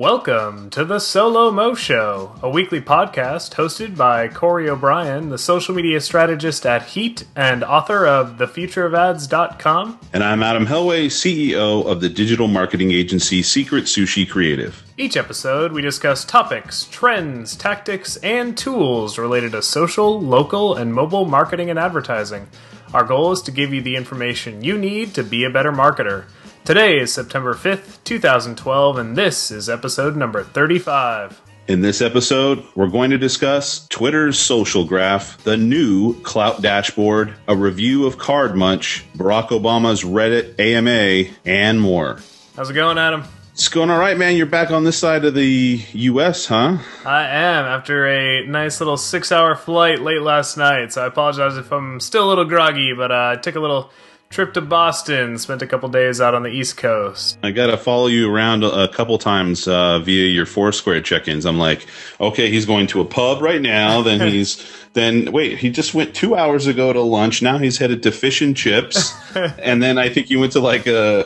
Welcome to the SoLoMo Show, a weekly podcast hosted by Corey O'Brien, the social media strategist at Heat and author of thefutureofads.com. And I'm Adam Helway, CEO of the digital marketing agency Secret Sushi Creative. Each episode, we discuss topics, trends, tactics, and tools related to social, local, and mobile marketing and advertising. Our goal is to give you the information you need to be a better marketer. Today is September 5th, 2012, and this is episode number 35. In this episode, we're going to discuss Twitter's social graph, the new Klout Dashboard, a review of Card Munch, Barack Obama's Reddit AMA, and more. How's it going, Adam? It's going all right, man. You're back on this side of the U.S., huh? I am, after a nice little 6-hour flight late last night, so I apologize if I'm still a little groggy, but I took a little trip to Boston, spent a couple days out on the East Coast. I got to follow you around a couple times via your Foursquare check-ins. I'm like, okay, he's going to a pub right now. Then he just went 2 hours ago to lunch. Now he's headed to Fish and Chips. And then I think you went to like a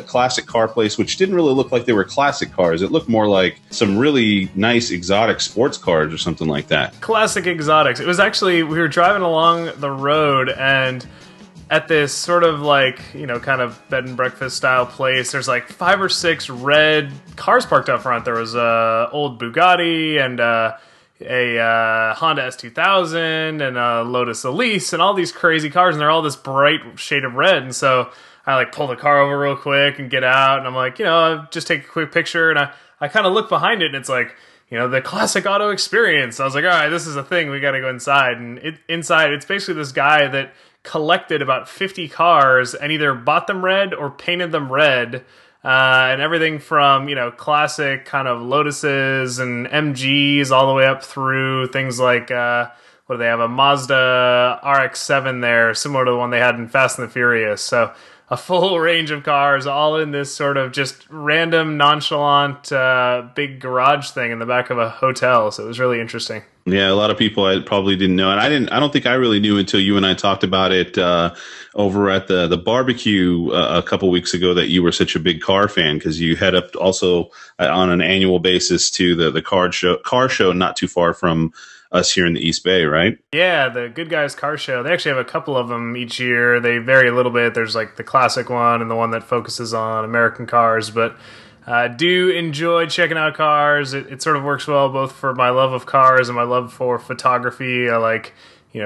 classic car place, which didn't really look like they were classic cars. It looked more like some really nice exotic sports cars or something like that. Classic exotics. It was actually, we were driving along the road and at this sort of like, kind of bed and breakfast style place, there's like 5 or 6 red cars parked up front. There was a old Bugatti and a Honda S2000 and a Lotus Elise and all these crazy cars, and they're all this bright shade of red. And so I like pull the car over real quick and get out, and I'm like, just take a quick picture. And I kind of look behind it, and it's like, the classic auto experience. I was like, all right, this is a thing. We got to go inside. And inside, it's basically this guy that collected about 50 cars and either bought them red or painted them red, and everything from classic kind of Lotuses and MGs all the way up through things like what do they have, a Mazda RX-7 there, similar to the one they had in Fast and the Furious. So a full range of cars all in this sort of just random nonchalant big garage thing in the back of a hotel. So it was really interesting. Yeah, a lot of people I probably didn't know, and I don't think I really knew until you and I talked about it over at the barbecue a couple weeks ago that you were such a big car fan, because you head up also on an annual basis to the car show not too far from us here in the East Bay, right? Yeah, the Good Guys Car Show. They actually have a couple of them each year. They vary a little bit. There's like the classic one and the one that focuses on American cars, but I do enjoy checking out cars. It sort of works well both for my love of cars and my love for photography. I like,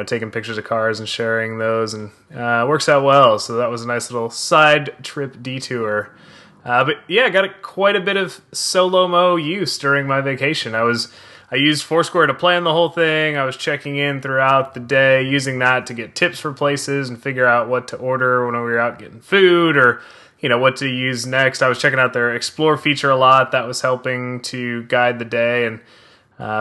taking pictures of cars and sharing those, and it works out well. So that was a nice little side trip detour. But yeah, I got quite a bit of SoLoMo use during my vacation. I used Foursquare to plan the whole thing. I was checking in throughout the day, using that to get tips for places and figure out what to order when we were out getting food, or what to use next. I was checking out their Explore feature a lot. That was helping to guide the day and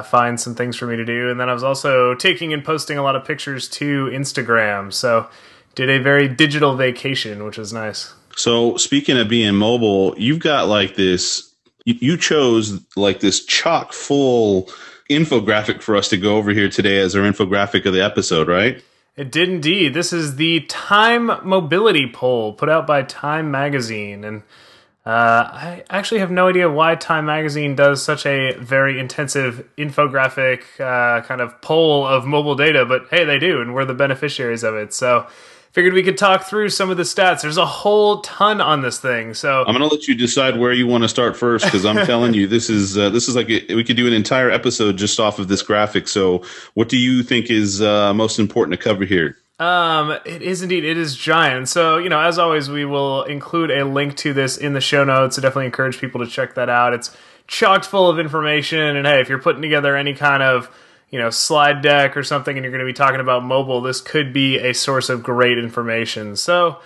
find some things for me to do. And then I was also taking and posting a lot of pictures to Instagram. So did a very digital vacation, which was nice. So speaking of being mobile, you've got like this, you chose like this chock full infographic for us to go over here today as our infographic of the episode, right? It did indeed. This is the Time Mobility Poll put out by Time Magazine. And I actually have no idea why Time Magazine does such a very intensive infographic kind of poll of mobile data, but hey, they do, and we're the beneficiaries of it. So figured we could talk through some of the stats. There's a whole ton on this thing. So I'm going to let you decide where you want to start first, because I'm telling you, this is like we could do an entire episode just off of this graphic. So what do you think is most important to cover here? It is indeed. It is giant. So, as always, we will include a link to this in the show notes. So definitely encourage people to check that out. It's chock full of information. And hey, if you're putting together any kind of slide deck or something and you're going to be talking about mobile, this could be a source of great information. So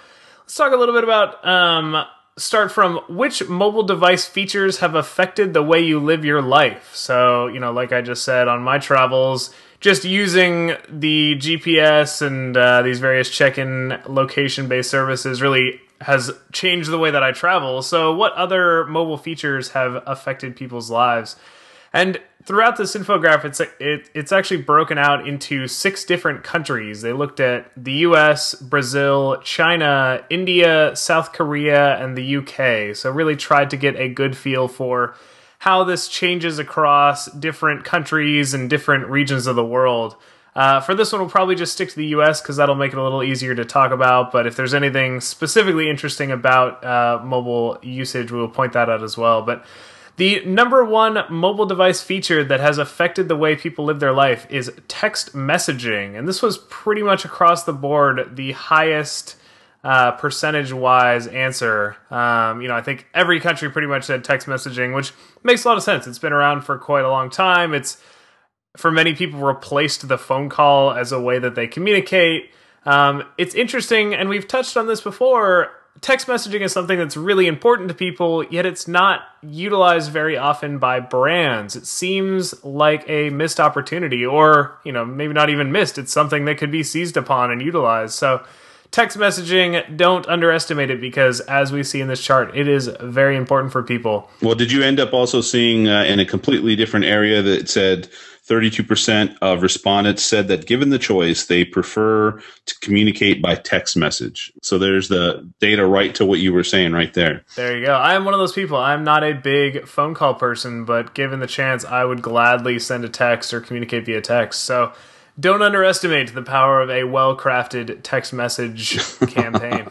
let's talk a little bit about, start from which mobile device features have affected the way you live your life. So, like I just said, on my travels, just using the GPS and these various check-in location-based services really has changed the way that I travel. So what other mobile features have affected people's lives? And throughout this infographic, it's actually broken out into 6 different countries. They looked at the US, Brazil, China, India, South Korea, and the UK. So really tried to get a good feel for how this changes across different countries and different regions of the world. For this one, we'll probably just stick to the US because that'll make it a little easier to talk about. But if there's anything specifically interesting about mobile usage, we'll point that out as well. But the number one mobile device feature that has affected the way people live their life is text messaging. And this was pretty much across the board the highest percentage-wise answer. I think every country pretty much said text messaging, which makes a lot of sense. It's been around for quite a long time. It's, for many people, replaced the phone call as a way that they communicate. It's interesting, and we've touched on this before. Text messaging is something that's really important to people, yet it's not utilized very often by brands. It seems like a missed opportunity, or, maybe not even missed. It's something that could be seized upon and utilized. So text messaging, don't underestimate it, because as we see in this chart, it is very important for people. Well, did you end up also seeing in a completely different area that said 32% of respondents said that given the choice, they prefer to communicate by text message. So there's the data right to what you were saying right there. There you go. I am one of those people. I'm not a big phone call person, but given the chance, I would gladly send a text or communicate via text. So don't underestimate the power of a well-crafted text message campaign.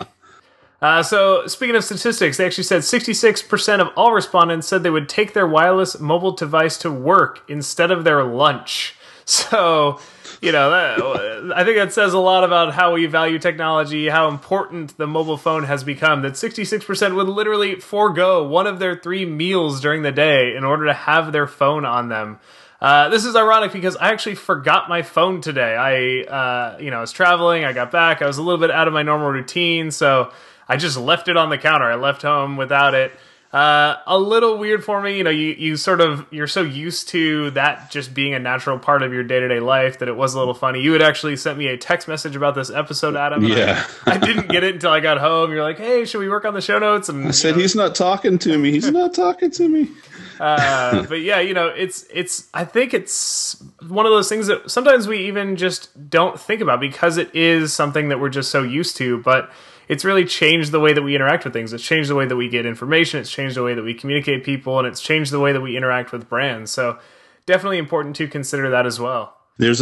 So speaking of statistics, they actually said 66% of all respondents said they would take their wireless mobile device to work instead of their lunch. So, I think that says a lot about how we value technology, how important the mobile phone has become, that 66% would literally forego one of their 3 meals during the day in order to have their phone on them. This is ironic because I actually forgot my phone today. I was traveling, I got back, I was a little bit out of my normal routine, so I just left it on the counter. I left home without it. A little weird for me. You're so used to that just being a natural part of your day-to-day life that it was a little funny. You had actually sent me a text message about this episode, Adam. Yeah. I didn't get it until I got home. You're like, hey, should we work on the show notes? And I said, he's not talking to me. He's not talking to me. But yeah, I think it's one of those things that sometimes we even just don't think about because it is something that we're just so used to, but it's really changed the way that we interact with things. It's changed the way that we get information. It's changed the way that we communicate people, and it's changed the way that we interact with brands. So definitely important to consider that as well. There's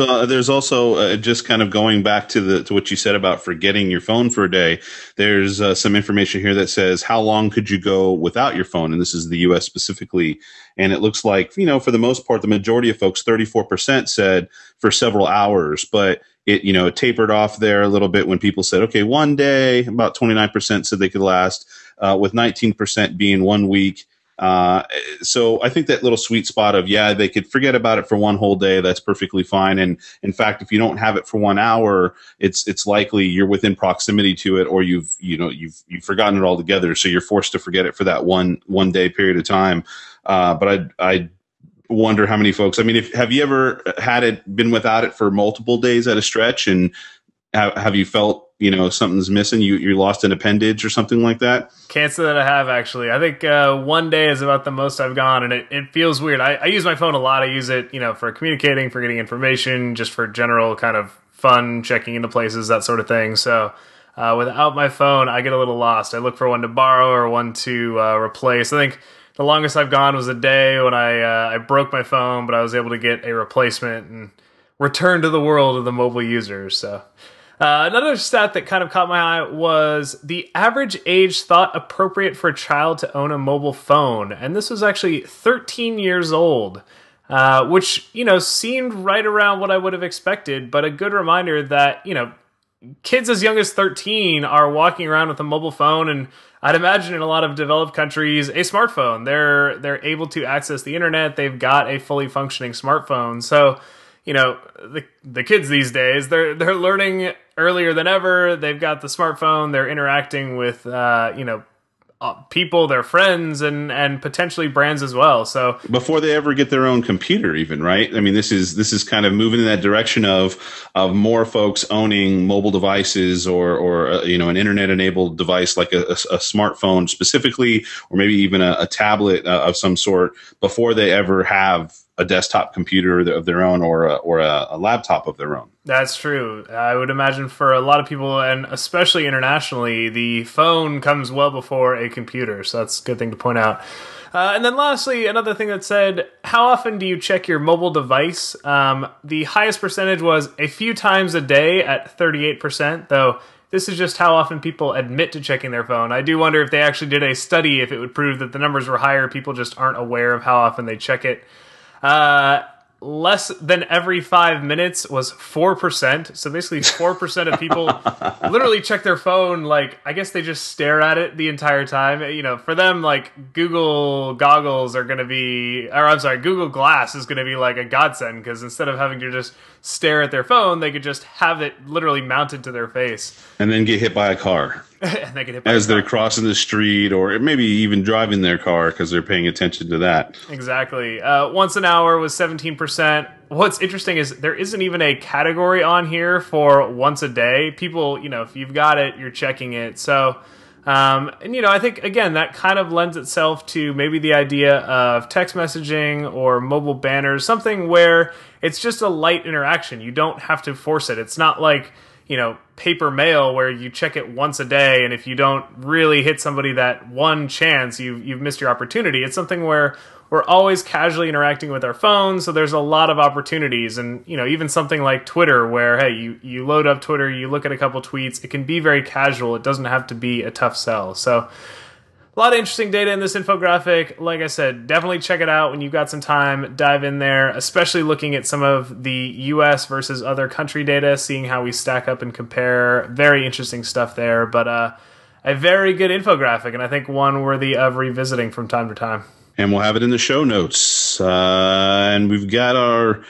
also just kind of going back to what you said about forgetting your phone for a day. There's some information here that says how long could you go without your phone, and this is the U.S. specifically. And it looks like for the most part, the majority of folks, 34%, said for several hours, but it tapered off there a little bit when people said, okay, one day. About 29% said they could last, with 19% being 1 week. So I think that little sweet spot of, they could forget about it for one whole day. That's perfectly fine. And in fact, if you don't have it for 1 hour, it's likely you're within proximity to it, or you've forgotten it altogether. So you're forced to forget it for that one day period of time. But I wonder how many folks, have you ever been without it for multiple days at a stretch, and have you felt, something's missing? You lost an appendage or something like that? Can't say that I have, actually. I think 1 day is about the most I've gone, and it feels weird. I use my phone a lot. I use it, for communicating, for getting information, just for general kind of fun, checking into places, that sort of thing. So without my phone, I get a little lost. I look for one to borrow or one to replace. I think the longest I've gone was a day when I broke my phone, but I was able to get a replacement and return to the world of the mobile users. So another stat that kind of caught my eye was the average age thought appropriate for a child to own a mobile phone. And this was actually 13 years old, which, seemed right around what I would have expected. But a good reminder that, kids as young as 13 are walking around with a mobile phone, and I'd imagine in a lot of developed countries, a smartphone. They're able to access the internet. They've got a fully functioning smartphone. So, the kids these days, they're learning earlier than ever. They've got the smartphone. They're interacting with, people, their friends, and potentially brands as well. So before they ever get their own computer, even, right? This is kind of moving in that direction of more folks owning mobile devices or an internet enabled device like a smartphone specifically, or maybe even a tablet of some sort before they ever have a desktop computer of their own or a laptop of their own. That's true. I would imagine for a lot of people, and especially internationally, the phone comes well before a computer. So that's a good thing to point out. And then lastly, another thing that said, how often do you check your mobile device? The highest percentage was a few times a day at 38%, though this is just how often people admit to checking their phone. I do wonder if they actually did a study, if it would prove that the numbers were higher. People just aren't aware of how often they check it. Less than every 5 minutes was 4%. So basically 4% of people literally check their phone. Like, I guess they just stare at it the entire time. You know, for them, like, Google goggles are going to be, or I'm sorry, Google Glass is going to be like a godsend, because instead of having to just stare at their phone, they could just have it literally mounted to their face. And then get hit by a car. And they get hit by as they're crossing the street, or maybe even driving their car because they're paying attention to that. Exactly. Once an hour was 17%. What's interesting is there isn't even a category on here for once a day. People, you know, if you've got it, you're checking it. So, and you know, I think, again, that kind of lends itself to maybe the idea of text messaging or mobile banners, something where it's just a light interaction. You don't have to force it. It's not like, you know, paper mail where you check it once a day, and if you don't really hit somebody that one chance, you've missed your opportunity. It's something where we're always casually interacting with our phones, so there's a lot of opportunities. And, you know, even something like Twitter, where, hey, you load up Twitter, you look at a couple tweets, it can be very casual. It doesn't have to be a tough sell. So a lot of interesting data in this infographic. Like I said, definitely check it out when you've got some time. Dive in there, especially looking at some of the US versus other country data, seeing how we stack up and compare. Very interesting stuff there, but a very good infographic, and I think one worthy of revisiting from time to time. And we'll have it in the show notes. And we've got our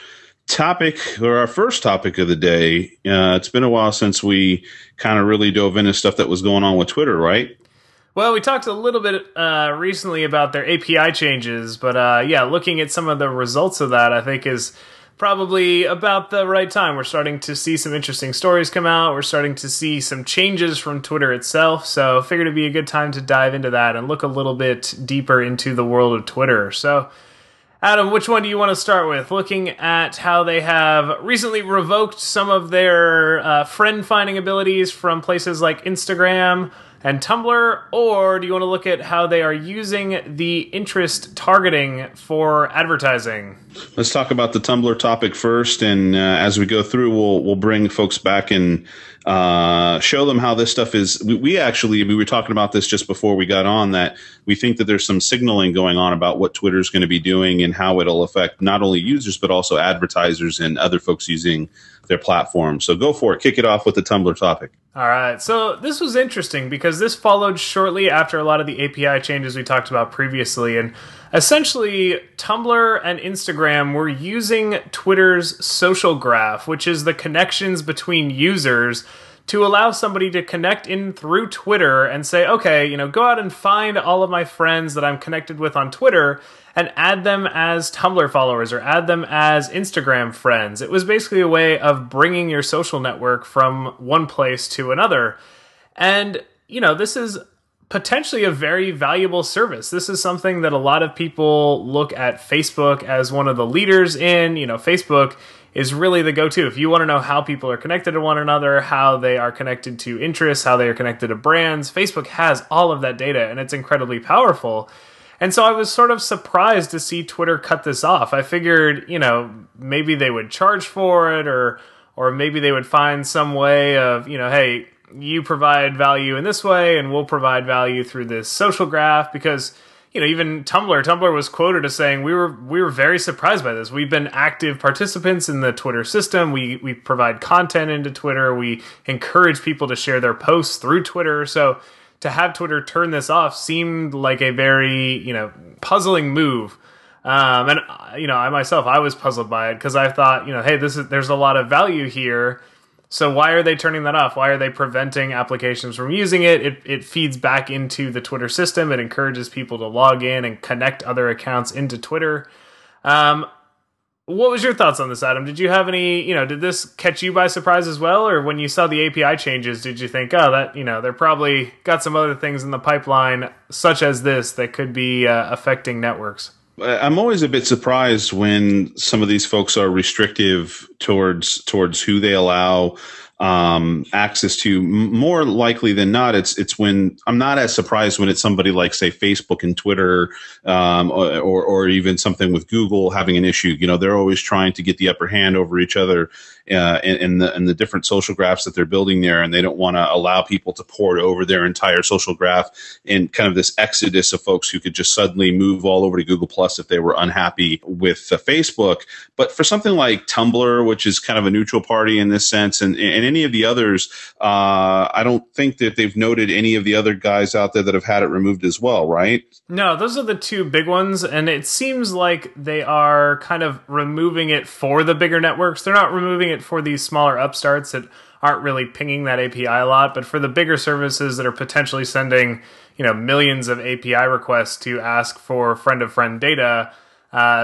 topic, or our first topic of the day. It's been a while since we kind of really dove into stuff that was going on with Twitter, right? Well, we talked a little bit recently about their API changes, but yeah, looking at some of the results of that, I think is probably about the right time. We're starting to see some interesting stories come out. We're starting to see some changes from Twitter itself, so figured it'd be a good time to dive into that and look a little bit deeper into the world of Twitter. So, Adam, which one do you want to start with? Looking at how they have recently revoked some of their friend-finding abilities from places like Instagram and Tumblr, or do you want to look at how they are using the interest targeting for advertising? Let's talk about the Tumblr topic first, and as we go through, we'll bring folks back and show them how this stuff is. We were talking about this just before we got on, that we think that there's some signaling going on about what Twitter's going to be doing and how it'll affect not only users but also advertisers and other folks using their platform. So go for it. Kick it off with the Tumblr topic. All right. So this was interesting because this followed shortly after a lot of the API changes we talked about previously. And essentially, Tumblr and Instagram were using Twitter's social graph, which is the connections between users, to allow somebody to connect in through Twitter and say, okay, you know, go out and find all of my friends that I'm connected with on Twitter and add them as Tumblr followers or add them as Instagram friends. It was basically a way of bringing your social network from one place to another. And, you know, this is potentially a very valuable service. This is something that a lot of people look at Facebook as one of the leaders in. You know, Facebook is really the go-to. If you want to know how people are connected to one another, how they are connected to interests, how they are connected to brands, Facebook has all of that data, and it's incredibly powerful. And so I was sort of surprised to see Twitter cut this off. I figured, you know, maybe they would charge for it, or maybe they would find some way of, you know, hey, you provide value in this way and we'll provide value through this social graph. Because, you know, even Tumblr was quoted as saying, we were very surprised by this. We've been active participants in the Twitter system. We provide content into Twitter. We encourage people to share their posts through Twitter. So to have Twitter turn this off seemed like a very, you know, puzzling move. And, you know, I was puzzled by it because I thought, you know, hey, there's a lot of value here. So why are they turning that off? Why are they preventing applications from using it? It feeds back into the Twitter system. It encourages people to log in and connect other accounts into Twitter. What was your thoughts on this, Adam? Did you have any, you know, did this catch you by surprise as well? Or when you saw the API changes, did you think, oh, that, you know, they're probably got some other things in the pipeline, such as this, that could be affecting networks? I'm always a bit surprised when some of these folks are restrictive towards who they allow access to. More likely than not, it's when I'm not as surprised when it's somebody like, say, Facebook and Twitter, or even something with Google having an issue. You know, they're always trying to get the upper hand over each other in the different social graphs that they're building there, and they don't want to allow people to port over their entire social graph in kind of this exodus of folks who could just suddenly move all over to Google Plus if they were unhappy with Facebook. But for something like Tumblr, which is kind of a neutral party in this sense, and any of the others, I don't think that they've noted any of the other guys out there that have had it removed as well, right? No, those are the two big ones, and it seems like they are kind of removing it for the bigger networks. They're not removing it for these smaller upstarts that aren't really pinging that API a lot, but for the bigger services that are potentially sending, you know, millions of API requests to ask for friend-of-friend data,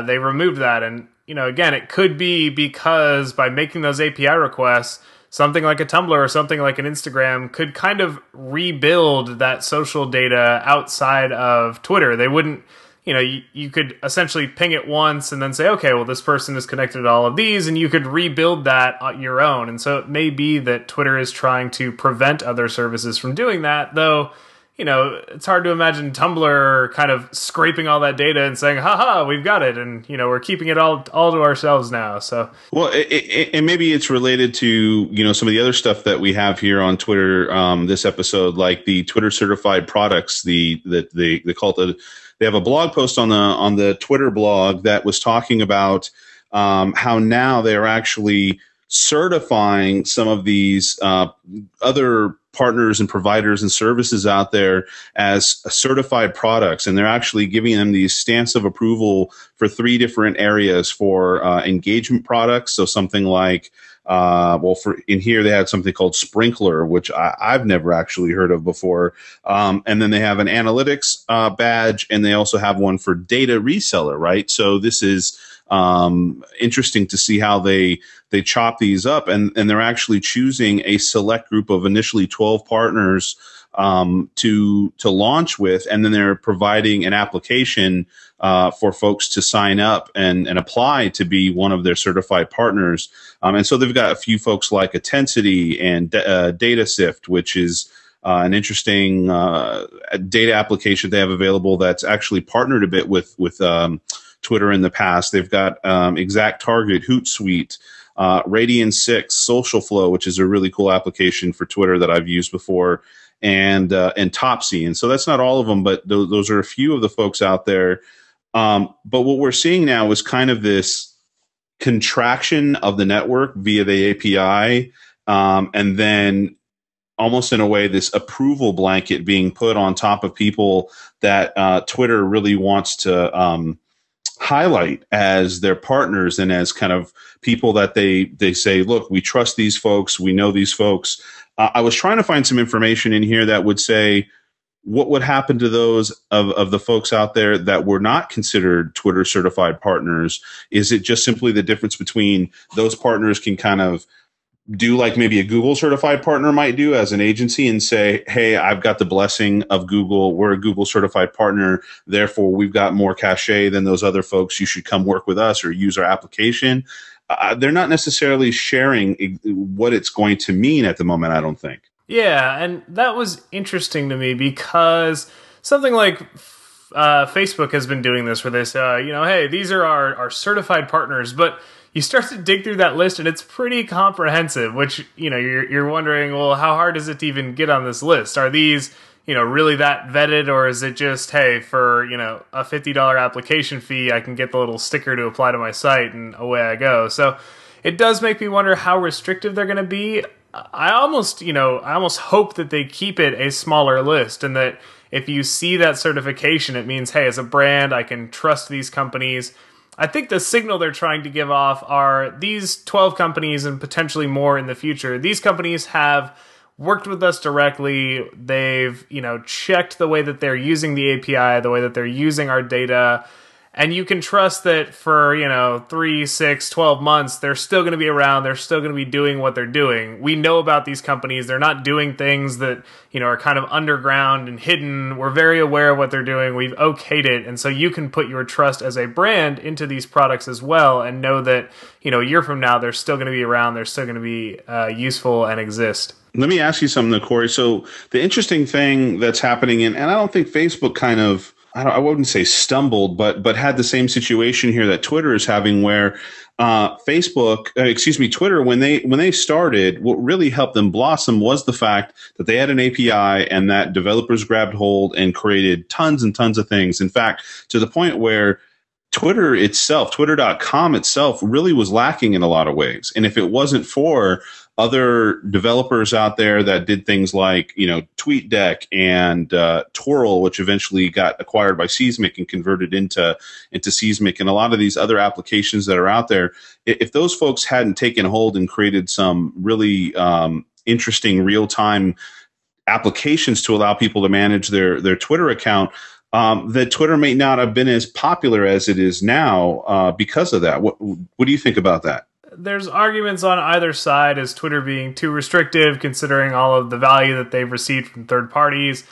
they removed that. And, you know, again, it could be because by making those API requests, something like a Tumblr or something like an Instagram could kind of rebuild that social data outside of Twitter. They wouldn't, you know, you could essentially ping it once and then say, okay, well, this person is connected to all of these, and you could rebuild that on your own. And so it may be that Twitter is trying to prevent other services from doing that, though. You know, it's hard to imagine Tumblr kind of scraping all that data and saying, haha, we've got it. And, you know, we're keeping it all to ourselves now. So, well, and maybe it's related to, you know, some of the other stuff that we have here on Twitter, this episode, like the Twitter certified products, they call it they have a blog post on the Twitter blog that was talking about, how now they're actually certifying some of these, other partners and providers and services out there as certified products, and they're actually giving them these stamps of approval for 3 different areas for engagement products. So something like, for in here they had something called Sprinkler, which I've never actually heard of before, and then they have an analytics badge, and they also have one for data reseller. Right, so this is interesting to see how they chop these up, and they're actually choosing a select group of initially 12 partners to launch with, and then they're providing an application for folks to sign up and apply to be one of their certified partners. And so they've got a few folks like Intensity and DataSift, which is an interesting data application they have available that's actually partnered a bit with Twitter in the past. They've got Exact Target, Hootsuite, Radian 6, Social Flow, which is a really cool application for Twitter that I've used before, and Topsy. And so that's not all of them, but those are a few of the folks out there. But what we're seeing now is kind of this contraction of the network via the API, and then almost in a way this approval blanket being put on top of people that Twitter really wants to highlight as their partners and as kind of people that they say, look, we trust these folks, we know these folks. I was trying to find some information in here that would say what would happen to those of the folks out there that were not considered Twitter certified partners. Is it just simply the difference between those partners can kind of do like maybe a Google certified partner might do as an agency and say, hey, I've got the blessing of Google. We're a Google certified partner. Therefore, we've got more cachet than those other folks. You should come work with us or use our application. They're not necessarily sharing what it's going to mean at the moment, I don't think. Yeah, and that was interesting to me because something like Facebook has been doing this where they say, you know, hey, these are our certified partners, but you start to dig through that list and it's pretty comprehensive, which, you know, you're wondering, well, how hard is it to even get on this list? Are these, you know, really that vetted, or is it just, hey, for, you know, a $50 application fee, I can get the little sticker to apply to my site and away I go. So it does make me wonder how restrictive they're going to be. I almost hope that they keep it a smaller list, and that if you see that certification, it means, hey, as a brand, I can trust these companies. I think the signal they're trying to give off are these 12 companies and potentially more in the future. These companies have worked with us directly. They've, you know, checked the way that they're using the API, the way that they're using our data, And you can trust that for, 3, 6, 12 months, they're still going to be around. They're still going to be doing what they're doing. We know about these companies. They're not doing things that, are kind of underground and hidden. We're very aware of what they're doing. We've okayed it. And so you can put your trust as a brand into these products as well and know that, a year from now, they're still going to be around. They're still going to be useful and exist. Let me ask you something, Corey. So the interesting thing that's happening, and I don't think Facebook kind of, I wouldn't say stumbled, but had the same situation here that Twitter is having, where Twitter, when they started, what really helped them blossom was the fact that they had an API and that developers grabbed hold and created tons and tons of things. In fact, to the point where Twitter itself, Twitter.com itself, really was lacking in a lot of ways. And if it wasn't for other developers out there that did things like, TweetDeck and Twirl, which eventually got acquired by Seismic and converted into Seismic, and a lot of these other applications that are out there, if those folks hadn't taken hold and created some really interesting real-time applications to allow people to manage their Twitter account, that Twitter may not have been as popular as it is now because of that. What do you think about that? There's arguments on either side as Twitter being too restrictive, considering all of the value that they've received from third parties.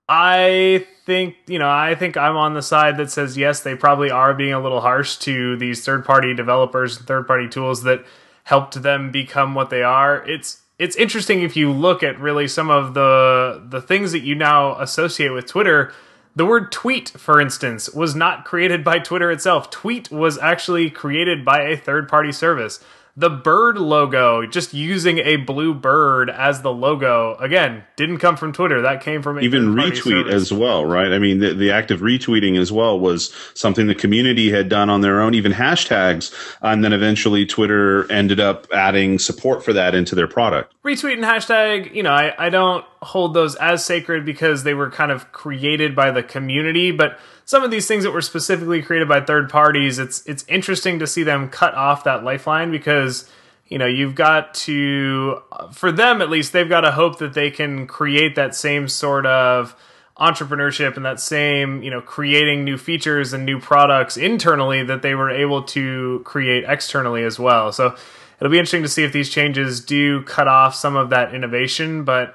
I think I'm on the side that says, yes, they probably are being a little harsh to these third-party developers and third-party tools that helped them become what they are. It's interesting if you look at really some of the things that you now associate with Twitter. The word tweet, for instance, was not created by Twitter itself. Tweet was actually created by a third-party service. The bird logo, just using a blue bird as the logo, again, didn't come from Twitter. That came from even retweet service as well, right? I mean, the act of retweeting as well was something the community had done on their own, even hashtags, and then eventually Twitter ended up adding support for that into their product. Retweet and hashtag, I don't hold those as sacred because they were kind of created by the community, but some of these things that were specifically created by third parties, it's interesting to see them cut off that lifeline because, you've got to, for them at least, they've got to hope that they can create that same sort of entrepreneurship and that same, creating new features and new products internally that they were able to create externally as well. So it'll be interesting to see if these changes do cut off some of that innovation, but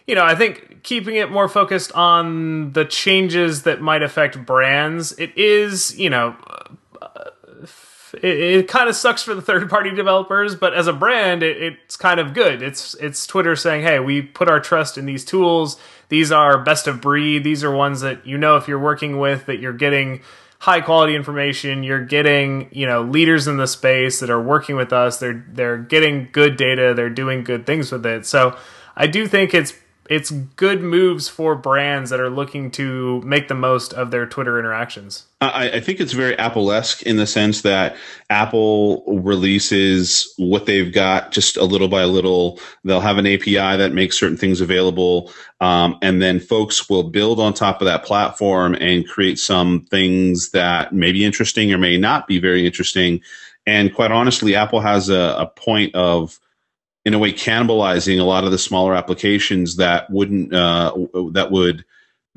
I think keeping it more focused on the changes that might affect brands, it is, it kind of sucks for the third-party developers, but as a brand, it's kind of good. It's Twitter saying, hey, we put our trust in these tools. These are best of breed. These are ones that, if you're working with, that you're getting high-quality information. You're getting, leaders in the space that are working with us. They're getting good data. They're doing good things with it. So I do think it's good moves for brands that are looking to make the most of their Twitter interactions. I think it's very Apple-esque in the sense that Apple releases what they've got just a little by little. They'll have an API that makes certain things available, and then folks will build on top of that platform and create some things that may be interesting or may not be very interesting. And quite honestly, Apple has a point of, in a way, cannibalizing a lot of the smaller applications that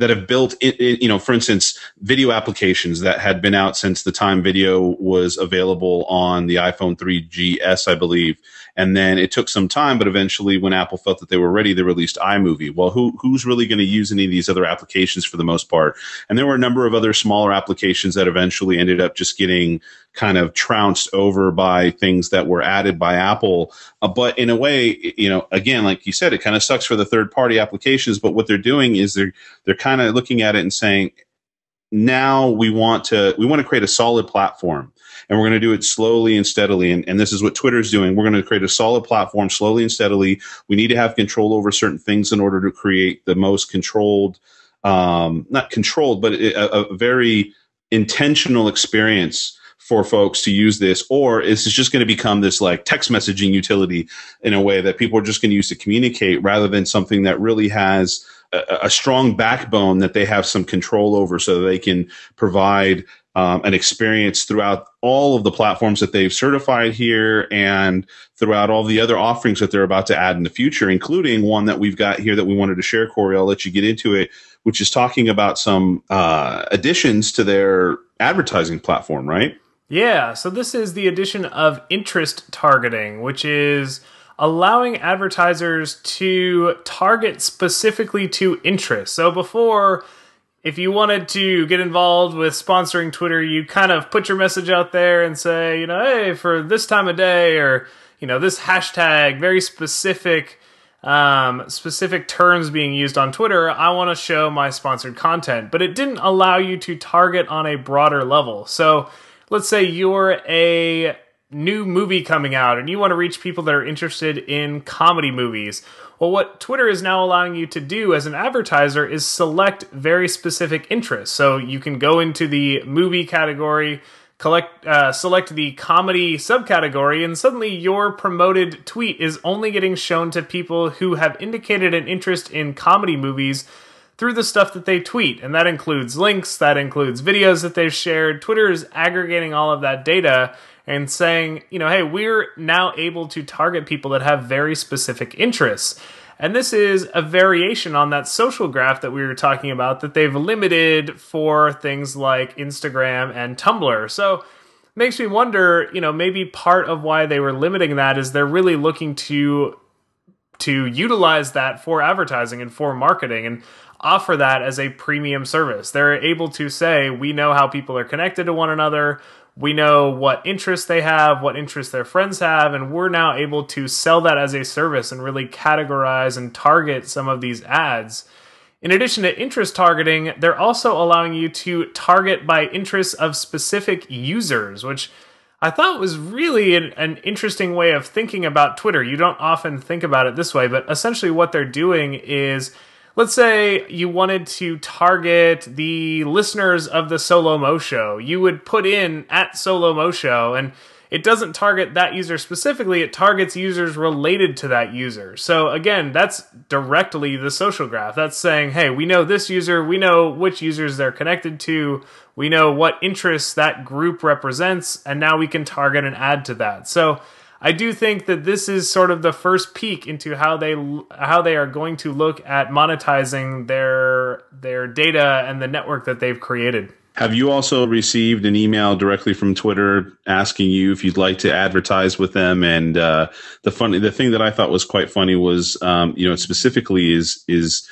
have built for instance, video applications that had been out since the time video was available on the iPhone 3GS, I believe. And then it took some time, but eventually when Apple felt that they were ready, they released iMovie. Well, who's really going to use any of these other applications for the most part? And there were a number of other smaller applications that eventually ended up just getting kind of trounced over by things that were added by Apple. But in a way, again, like you said, it kind of sucks for the third-party applications. But what they're doing is they're kind of looking at it and saying, now we want to create a solid platform. And we're going to do it slowly and steadily. And this is what Twitter's doing. We're going to create a solid platform slowly and steadily. We need to have control over certain things in order to create the most controlled, not controlled, but a very intentional experience for folks to use this. Or is this just going to become this like text messaging utility in a way that people are just going to use to communicate rather than something that really has a strong backbone that they have some control over so that they can provide an experience throughout all of the platforms that they've certified here and throughout all the other offerings that they're about to add in the future, including one that we've got here that we wanted to share, Corey. I'll let you get into it, which is talking about some additions to their advertising platform, right? Yeah, so this is the addition of interest targeting, which is allowing advertisers to target specifically to interests. So before, if you wanted to get involved with sponsoring Twitter, you kind of put your message out there and say, hey, for this time of day, or, this hashtag, very specific terms being used on Twitter, I want to show my sponsored content. But it didn't allow you to target on a broader level. So let's say you're a new movie coming out and you want to reach people that are interested in comedy movies. Well, what Twitter is now allowing you to do as an advertiser is select very specific interests. So you can go into the movie category, select the comedy subcategory, and suddenly your promoted tweet is only getting shown to people who have indicated an interest in comedy movies through the stuff that they tweet. And that includes links, that includes videos that they've shared. Twitter is aggregating all of that data and saying, hey, we're now able to target people that have very specific interests. And this is a variation on that social graph that we were talking about that they've limited for things like Instagram and Tumblr. So it makes me wonder, maybe part of why they were limiting that is they're really looking to utilize that for advertising and for marketing and offer that as a premium service. They're able to say, we know how people are connected to one another. We know what interests they have, what interests their friends have, and we're now able to sell that as a service and really categorize and target some of these ads. In addition to interest targeting, they're also allowing you to target by interests of specific users, which I thought was really an interesting way of thinking about Twitter. You don't often think about it this way, but essentially what they're doing is, let's say you wanted to target the listeners of the SoLoMo show. You would put in @SoLoMo show, and it doesn't target that user specifically. It targets users related to that user. So again, that's directly the social graph. That's saying, hey, we know this user. We know which users they're connected to. We know what interests that group represents, and now we can target and add to that. So I do think that this is sort of the first peek into how they are going to look at monetizing their data and the network that they've created. Have you also received an email directly from Twitter asking you if you'd like to advertise with them? And the thing that I thought was quite funny was, specifically is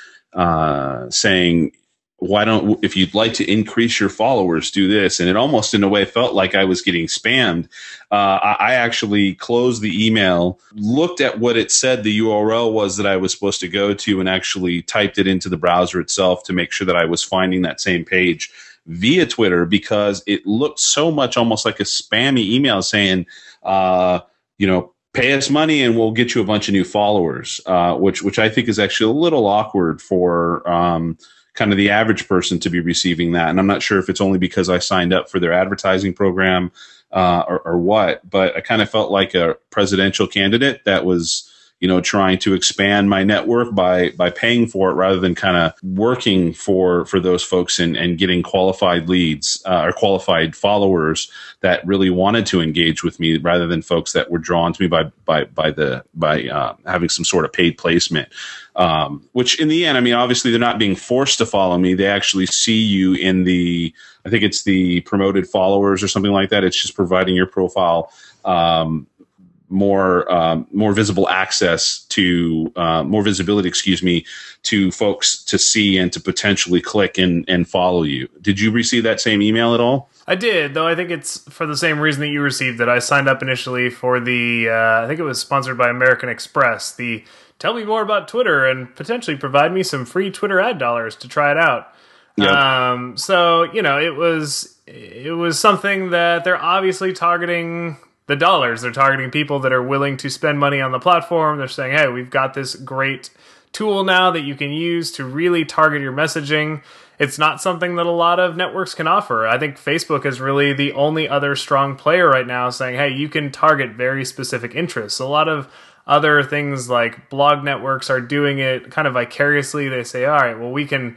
saying, if you'd like to increase your followers, do this. And it almost in a way felt like I was getting spammed. I actually closed the email, looked at what it said the URL was that I was supposed to go to, and actually typed it into the browser itself to make sure that I was finding that same page via Twitter, because it looked so much almost like a spammy email saying, pay us money and we'll get you a bunch of new followers, which I think is actually a little awkward for kind of the average person to be receiving that. And I'm not sure if it's only because I signed up for their advertising program or what, but I kind of felt like a presidential candidate that was, trying to expand my network by paying for it rather than kind of working for those folks and getting qualified leads or qualified followers that really wanted to engage with me, rather than folks that were drawn to me by having some sort of paid placement. Which in the end, I mean, obviously they're not being forced to follow me. They actually see you in I think it's the promoted followers or something like that. It's just providing your profile more visible access to more visibility, to folks to see and to potentially click and follow you. Did you receive that same email at all? I did, though I think it's for the same reason that you received it. I signed up initially for the, I think it was sponsored by American Express, the tell me more about Twitter and potentially provide me some free Twitter ad dollars to try it out. Yep. So, it was something that they're obviously targeting the dollars. They're targeting people that are willing to spend money on the platform. They're saying, hey, we've got this great tool now that you can use to really target your messaging. It's not something that a lot of networks can offer. I think Facebook is really the only other strong player right now saying, hey, you can target very specific interests. A lot of other things like blog networks are doing it kind of vicariously. They say, all right, well, we can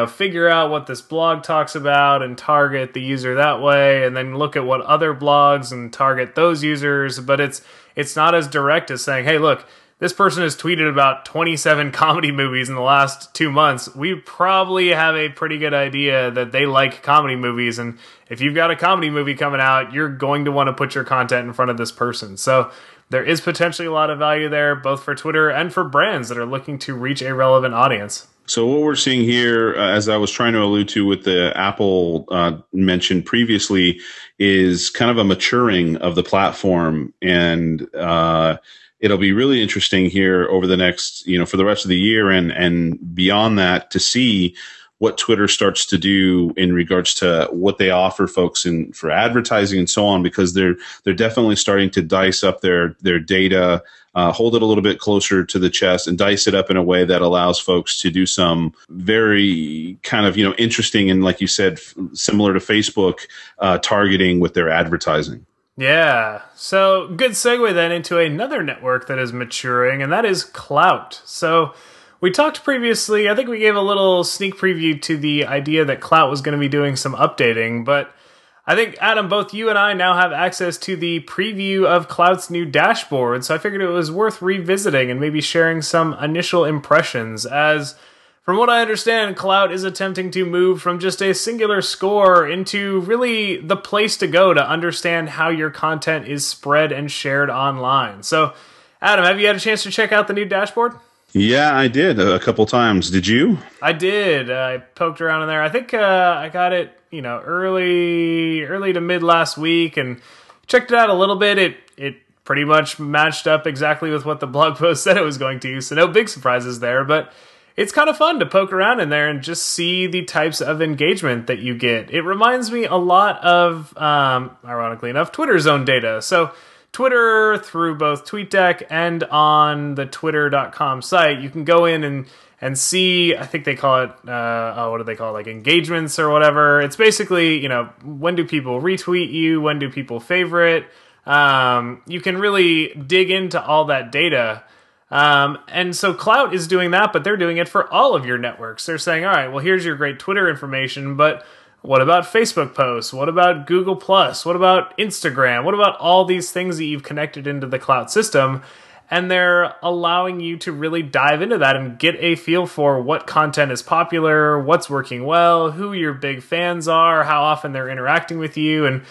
figure out what this blog talks about and target the user that way, and then look at what other blogs and target those users. But it's not as direct as saying, hey, look, this person has tweeted about 27 comedy movies in the last 2 months. We probably have a pretty good idea that they like comedy movies. And if you've got a comedy movie coming out, you're going to want to put your content in front of this person. So there is potentially a lot of value there, both for Twitter and for brands that are looking to reach a relevant audience. So what we're seeing here, as I was trying to allude to with the Apple mentioned previously, is kind of a maturing of the platform. And it'll be really interesting here over the next, for the rest of the year and beyond that, to see what Twitter starts to do in regards to what they offer folks for advertising and so on, because they're definitely starting to dice up their data, hold it a little bit closer to the chest and dice it up in a way that allows folks to do some very kind of, interesting and, like you said, similar to Facebook targeting with their advertising. Yeah, so good segue then into another network that is maturing, and that is Klout. So we talked previously, I think we gave a little sneak preview to the idea that Klout was going to be doing some updating, but I think, Adam, both you and I now have access to the preview of Klout's new dashboard, so I figured it was worth revisiting and maybe sharing some initial impressions, as from what I understand, Klout is attempting to move from just a singular score into really the place to go to understand how your content is spread and shared online. So, Adam, have you had a chance to check out the new dashboard? Yeah, I did a couple times. Did you? I did. I poked around in there. I think I got it, early to mid last week and checked it out a little bit. It pretty much matched up exactly with what the blog post said it was going to, so no big surprises there, but it's kind of fun to poke around in there and just see the types of engagement that you get. It reminds me a lot of, ironically enough, Twitter's own data. So Twitter, through both TweetDeck and on the twitter.com site, you can go in and see, I think they call it, what do they call it, like engagements or whatever. It's basically, when do people retweet you? When do people favorite? You can really dig into all that data. And so Klout is doing that, but they're doing it for all of your networks. They're saying, all right, well, here's your great Twitter information, but what about Facebook posts? What about Google+? What about Instagram? What about all these things that you've connected into the Klout system? And they're allowing you to really dive into that and get a feel for what content is popular, what's working well, who your big fans are, how often they're interacting with you, and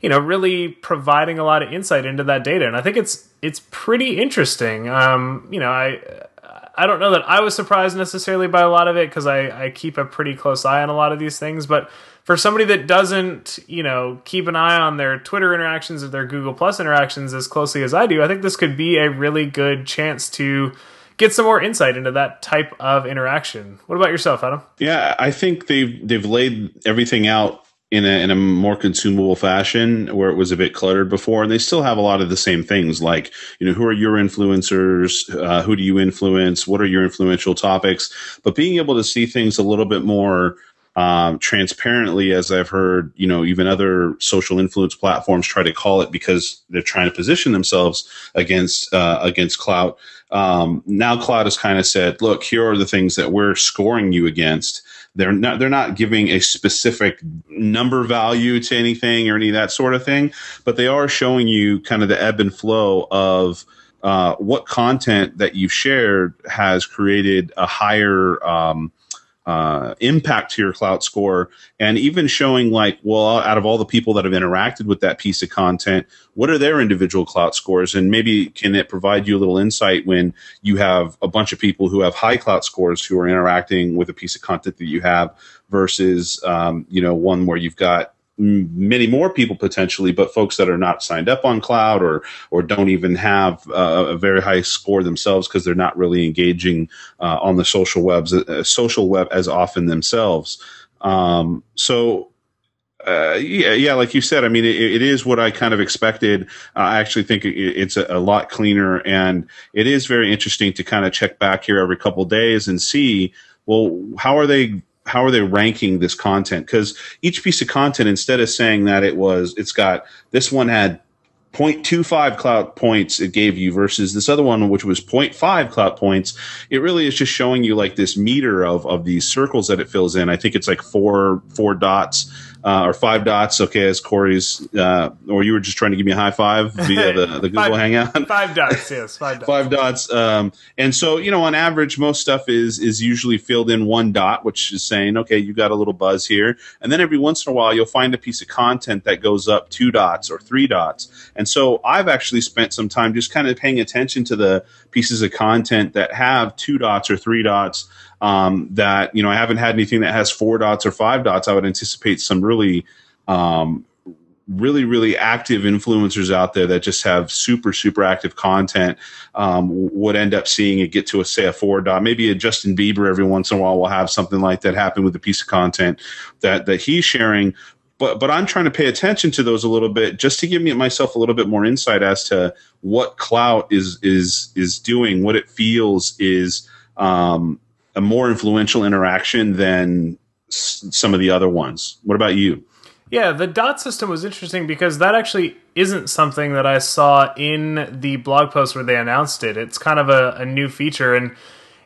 really providing a lot of insight into that data. And I think it's pretty interesting. I don't know that I was surprised necessarily by a lot of it, because I keep a pretty close eye on a lot of these things. But for somebody that doesn't, keep an eye on their Twitter interactions or their Google Plus interactions as closely as I do, I think this could be a really good chance to get some more insight into that type of interaction. What about yourself, Adam? Yeah, I think they've laid everything out in a more consumable fashion, where it was a bit cluttered before, and they still have a lot of the same things, like, who are your influencers, who do you influence, what are your influential topics, but being able to see things a little bit more transparently, as I've heard, even other social influence platforms try to call it, because they're trying to position themselves against Klout. Now Klout has kind of said, look, here are the things that we're scoring you against. They're not giving a specific number value to anything or any of that sort of thing, but they are showing you kind of the ebb and flow of what content that you've shared has created a higher impact to your Klout score, and even showing, like, well, out of all the people that have interacted with that piece of content, what are their individual Klout scores? And maybe can it provide you a little insight when you have a bunch of people who have high Klout scores who are interacting with a piece of content that you have versus, one where you've got many more people potentially, but folks that are not signed up on Klout or don't even have a very high score themselves, because they're not really engaging on the social web as often themselves. Like you said, I mean, it is what I kind of expected. I actually think it's a lot cleaner, and it is very interesting to kind of check back here every couple of days and see, well, how are they ranking this content? Because each piece of content, instead of saying that it's got, this one had 0.25 clout points it gave you versus this other one, which was 0.5 clout points. It really is just showing you like this meter of these circles that it fills in. I think it's like four dots. Or 5 dots, okay, as Corey's, or you were just trying to give me a high five via the Google Hangout? 5 dots, yes, 5 dots. 5 dots. And so, on average, most stuff is usually filled in 1 dot, which is saying, okay, you got a little buzz here. And then every once in a while, you'll find a piece of content that goes up 2 dots or 3 dots. And so I've actually spent some time just kind of paying attention to the pieces of content that have 2 dots or 3 dots. That, I haven't had anything that has 4 dots or 5 dots. I would anticipate some really active influencers out there that just have super active content would end up seeing it get to a 4 dot. Maybe a Justin Bieber every once in a while will have something like that happen with a piece of content that he's sharing. But I'm trying to pay attention to those a little bit just to give myself a little bit more insight as to what Klout is doing, what it feels is a more influential interaction than some of the other ones. What about you? Yeah, the dot system was interesting because that actually isn't something that I saw in the blog post where they announced it. It's kind of a new feature, and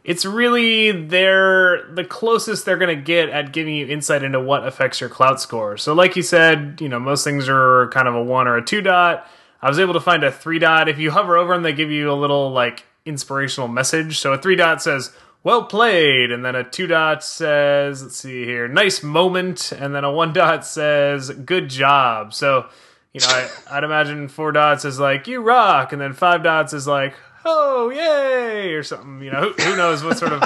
it's really the closest they're going to get at giving you insight into what affects your Klout score. So like you said, most things are kind of a 1 or a 2 dot. I was able to find a 3 dot. If you hover over them, they give you a little like inspirational message. So a 3 dot says, well played, and then a 2 dot says, let's see here, nice moment, and then a 1 dot says, good job. So, I'd imagine 4 dots is like, you rock, and then 5 dots is like, oh, yay, or something. Who knows what sort of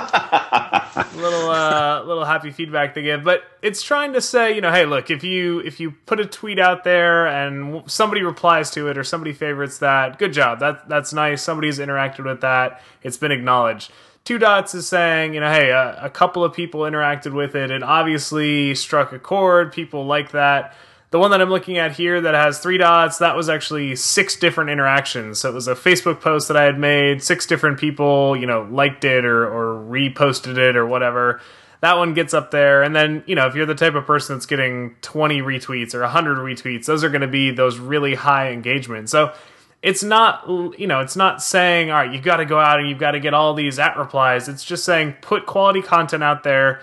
little happy feedback they give. But it's trying to say, hey, look, if you put a tweet out there and somebody replies to it or somebody favorites that, good job. That's nice. Somebody's interacted with that. It's been acknowledged. 2 dots is saying, hey, a couple of people interacted with it. It obviously struck a chord. People like that. The one that I'm looking at here that has 3 dots, that was actually 6 different interactions. So it was a Facebook post that I had made. 6 different people, liked it or reposted it or whatever. That one gets up there. And then, if you're the type of person that's getting 20 retweets or 100 retweets, those are going to be those really high engagement. So it's not, it's not saying, all right, you've got to go out and you've got to get all these @replies. It's just saying put quality content out there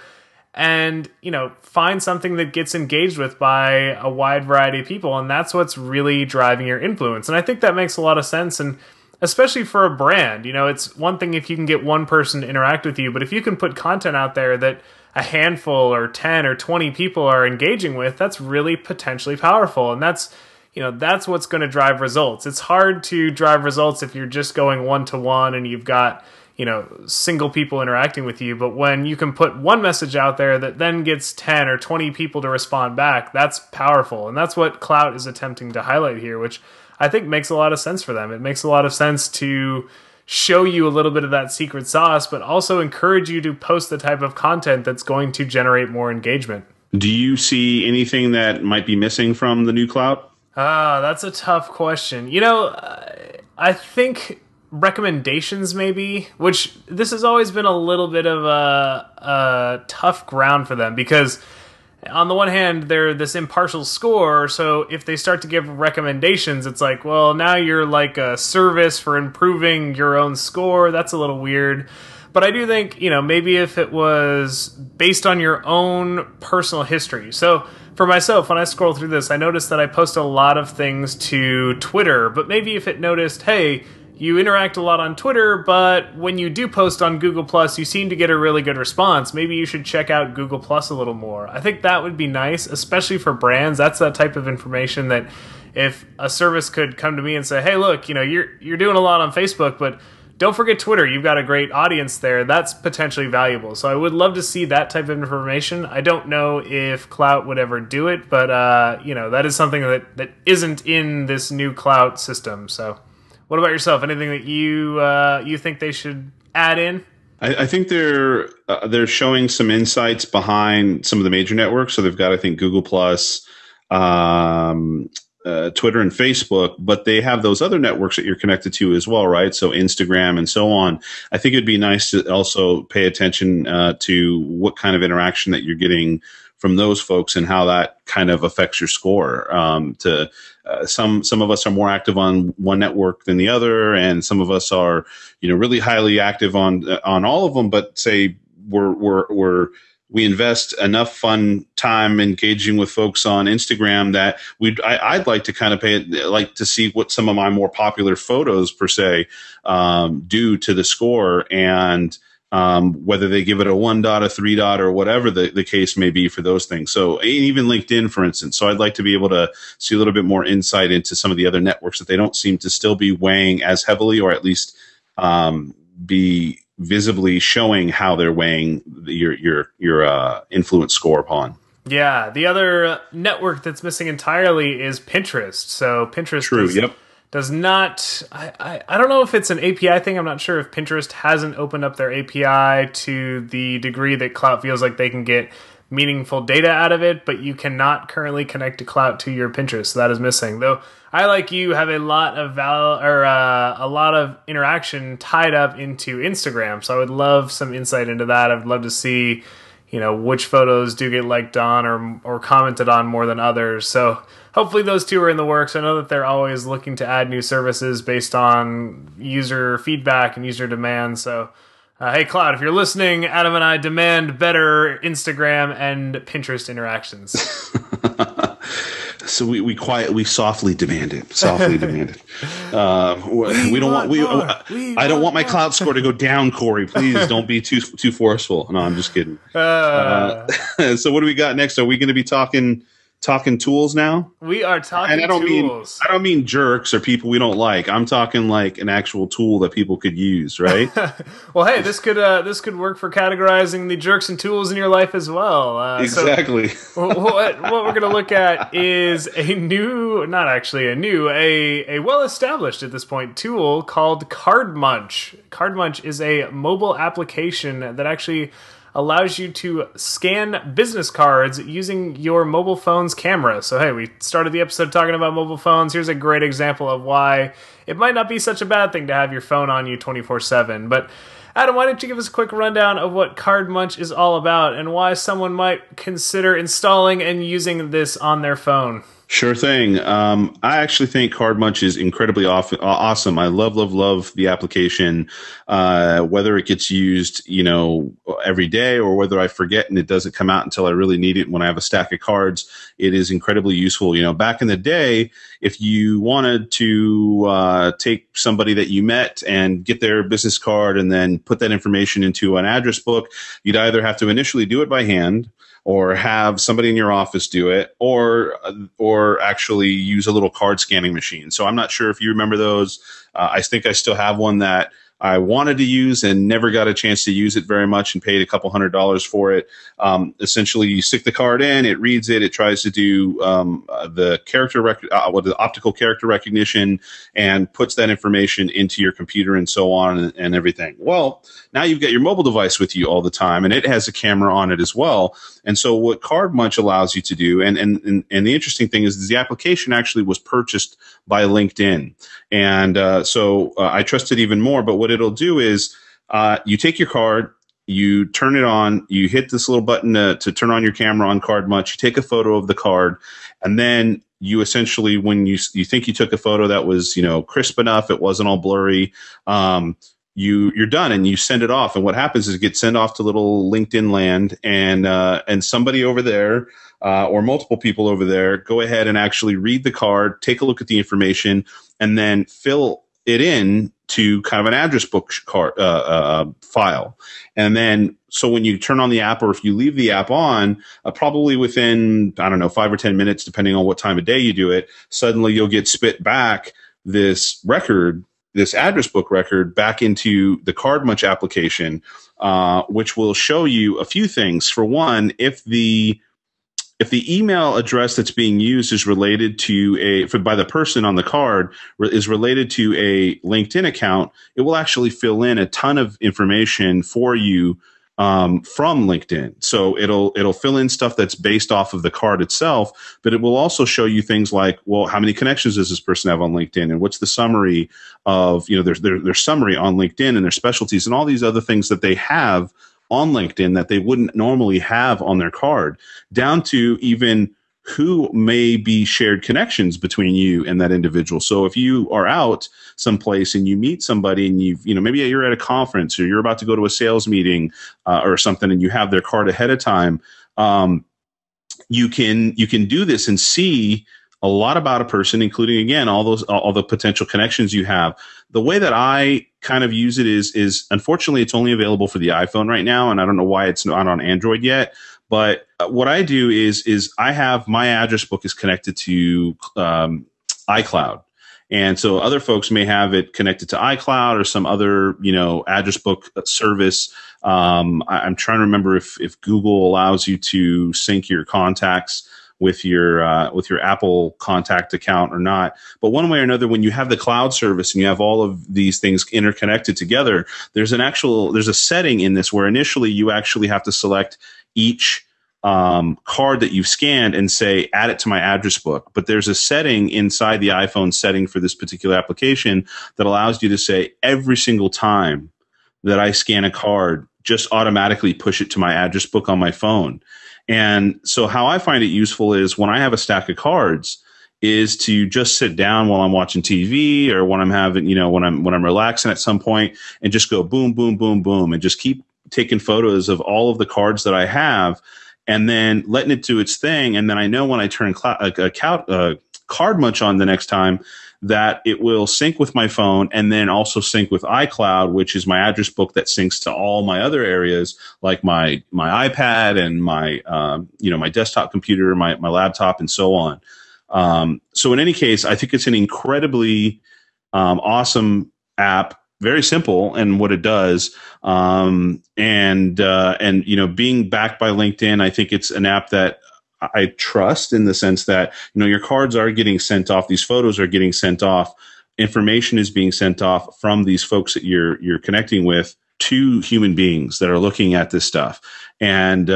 and, find something that gets engaged with by a wide variety of people. And that's what's really driving your influence. And I think that makes a lot of sense. And especially for a brand, it's one thing if you can get one person to interact with you, but if you can put content out there that a handful or 10 or 20 people are engaging with, that's really potentially powerful. And that's what's going to drive results. It's hard to drive results if you're just going one-to-one and you've got, single people interacting with you. But when you can put one message out there that then gets 10 or 20 people to respond back, that's powerful. And that's what Klout is attempting to highlight here, which I think makes a lot of sense for them. It makes a lot of sense to show you a little bit of that secret sauce, but also encourage you to post the type of content that's going to generate more engagement. Do you see anything that might be missing from the new Klout? That's a tough question. I think recommendations maybe, which this has always been a little bit of a tough ground for them because on the one hand, they're this impartial score, so if they start to give recommendations, it's like, well, now you're like a service for improving your own score. That's a little weird. But I do think, maybe if it was based on your own personal history. So for myself, when I scroll through this, I noticed that I post a lot of things to Twitter, but maybe if it noticed, hey, you interact a lot on Twitter, but when you do post on Google+, you seem to get a really good response. Maybe you should check out Google+ a little more. I think that would be nice, especially for brands. That's that type of information that if a service could come to me and say, hey, look, you're doing a lot on Facebook, but don't forget Twitter. You've got a great audience there. That's potentially valuable. So I would love to see that type of information. I don't know if Klout would ever do it, but that is something that isn't in this new Klout system. So what about yourself? Anything that you think they should add in? I think they're showing some insights behind some of the major networks. So they've got, I think, Google+, Twitter and Facebook, but they have those other networks that you're connected to as well, right? So Instagram and so on. I think it'd be nice to also pay attention to what kind of interaction that you're getting from those folks and how that kind of affects your score. Some of us are more active on one network than the other, and some of us are, really highly active on all of them. But say we invest enough fun time engaging with folks on Instagram that I'd like to kind of like to see what some of my more popular photos per se do to the score, and whether they give it a 1 dot, a 3 dot, or whatever the case may be for those things. So even LinkedIn, for instance. So I'd like to be able to see a little bit more insight into some of the other networks that they don't seem to still be weighing as heavily, or at least be visibly showing how they're weighing your influence score upon. Yeah, the other network that's missing entirely is Pinterest. So Pinterest does not. I don't know if it's an API thing. I'm not sure if Pinterest hasn't opened up their API to the degree that Klout feels like they can get meaningful data out of it, but you cannot currently connect to Klout to your Pinterest. So that is missing. Though I, like you, have a lot of a lot of interaction tied up into Instagram. So I would love some insight into that. I'd love to see, which photos do get liked on or commented on more than others. So hopefully those two are in the works. I know that they're always looking to add new services based on user feedback and user demand. So hey, Klout, if you're listening, Adam and I demand better Instagram and Pinterest interactions. So we quietly, softly demand it. Softly demand it. We don't want. I don't want my Klout score to go down, Corey. Please don't be too forceful. No, I'm just kidding. So what do we got next? Are we going to be talking tools now? We are talking and I don't tools. I don't mean jerks or people we don't like. I'm talking like an actual tool that people could use, right? Well, hey, this could work for categorizing the jerks and tools in your life as well. Exactly. So what we're going to look at is a well-established at this point tool called Card Munch. Card Munch is a mobile application that actually allows you to scan business cards using your mobile phone's camera. So, hey, we started the episode talking about mobile phones. Here's a great example of why it might not be such a bad thing to have your phone on you 24/7. But, Adam, why don't you give us a quick rundown of what Card Munch is all about and why someone might consider installing and using this on their phone? Sure thing. I actually think Card Munch is incredibly awesome. I love the application, whether it gets used, every day or whether I forget and it doesn't come out until I really need it when I have a stack of cards. It is incredibly useful. Back in the day, if you wanted to take somebody that you met and get their business card and then put that information into an address book, you'd either have to initially do it by hand, or have somebody in your office do it, or actually use a little card scanning machine. So I'm not sure if you remember those. I think I still have one that I wanted to use and never got a chance to use it very much and paid a couple $100 for it. Essentially, you stick the card in, it reads it, it tries to do the optical character recognition and puts that information into your computer and so on and everything. Well, now you've got your mobile device with you all the time, and it has a camera on it as well. And so what Card Munch allows you to do, and the interesting thing is the application actually was purchased by LinkedIn. And so I trust it even more. But what it'll do is you take your card, you turn it on, you hit this little button to turn on your camera on Card Munch, you take a photo of the card, and then you essentially, when you think you took a photo that was crisp enough, it wasn't all blurry, you're done and you send it off. And what happens is it gets sent off to little LinkedIn land, and somebody over there or multiple people over there go ahead and actually read the card, take a look at the information, and then fill it in to kind of an address book card, file. And then, so when you turn on the app, or if you leave the app on, probably within, 5 or 10 minutes, depending on what time of day you do it, suddenly you'll get spit back this record, this address book record, back into the Card Munch application, which will show you a few things. For one, if the email address that's being used is related to by the person on the card is related to a LinkedIn account, it will actually fill in a ton of information for you from LinkedIn. So it'll fill in stuff that's based off of the card itself, but it will also show you things like, well, how many connections does this person have on LinkedIn, and what's the summary of their summary on LinkedIn and their specialties and all these other things that they have on LinkedIn that they wouldn't normally have on their card, down to even who may be shared connections between you and that individual. So if you are out someplace and you meet somebody and maybe you're at a conference or you're about to go to a sales meeting or something, and you have their card ahead of time, you can do this and see a lot about a person, including, again, all the potential connections you have. The way that I kind of use it is unfortunately it's only available for the iPhone right now, and I don't know why it's not on Android yet. But what I do is I have my address book is connected to iCloud. And so other folks may have it connected to iCloud or some other, address book service. I'm trying to remember if Google allows you to sync your contacts with your Apple contact account or not. But one way or another, when you have the cloud service and you have all of these things interconnected together, there's a setting in this where initially you actually have to select each card that you've scanned and say, add it to my address book. But there's a setting inside the iPhone setting for this particular application that allows you to say, every single time that I scan a card, just automatically push it to my address book on my phone. And so how I find it useful is when I have a stack of cards is to just sit down while I'm watching TV or when I'm having, when I'm relaxing at some point and just go boom, boom, boom, boom, and just keep taking photos of all of the cards that I have and then letting it do its thing. And then I know when I turn Card Munch on the next time that it will sync with my phone and then also sync with iCloud, which is my address book that syncs to all my other areas like my iPad and my my desktop computer, my laptop, and so on. So in any case, I think it's an incredibly awesome app. Very simple in what it does, and being backed by LinkedIn, I think it's an app that I trust in the sense that your cards are getting sent off, these photos are getting sent off, information is being sent off from these folks that you're connecting with to human beings that are looking at this stuff, and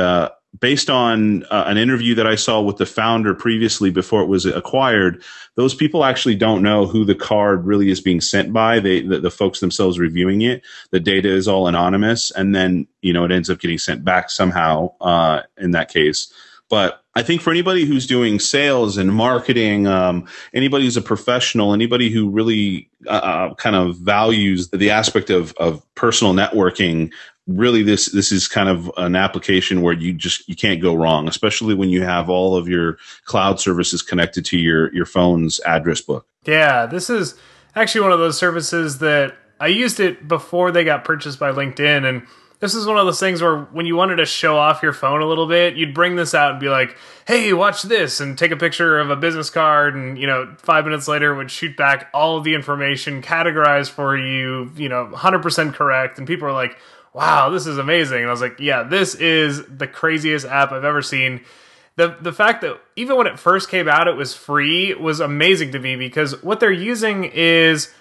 based on an interview that I saw with the founder previously before it was acquired, those people actually don't know who the card really is being sent by. The folks themselves reviewing it, the data is all anonymous, and then it ends up getting sent back somehow in that case. But I think for anybody who's doing sales and marketing, anybody who's a professional, anybody who really kind of values the aspect of personal networking, really this is kind of an application where you can't go wrong, especially when you have all of your cloud services connected to your phone's address book. Yeah, this is actually one of those services that I used it before they got purchased by LinkedIn, and this is one of those things where when you wanted to show off your phone a little bit, you'd bring this out and be like, hey, watch this, and take a picture of a business card, and 5 minutes later it would shoot back all of the information categorized for you, 100% correct, and people are like, wow, this is amazing. And I was like, yeah, this is the craziest app I've ever seen. The fact that even when it first came out, it was free was amazing to me, because what they're using is,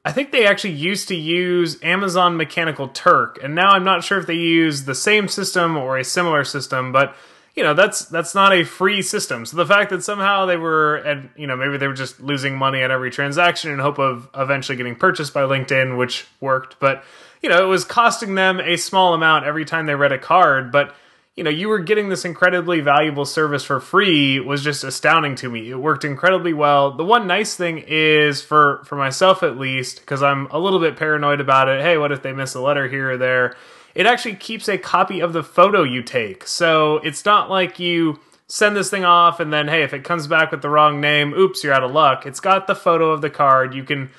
I think they actually used to use Amazon Mechanical Turk, and now I'm not sure if they use the same system or a similar system, but that's not a free system. So the fact that somehow they were, and maybe they were just losing money at every transaction in hope of eventually getting purchased by LinkedIn, which worked, but it was costing them a small amount every time they read a card, but you were getting this incredibly valuable service for free was just astounding to me. It worked incredibly well. The one nice thing is, for myself at least, because I'm a little bit paranoid about it, hey, what if they miss a letter here or there? It actually keeps a copy of the photo you take. So it's not like you send this thing off and then, hey, if it comes back with the wrong name, oops, you're out of luck. It's got the photo of the card. You can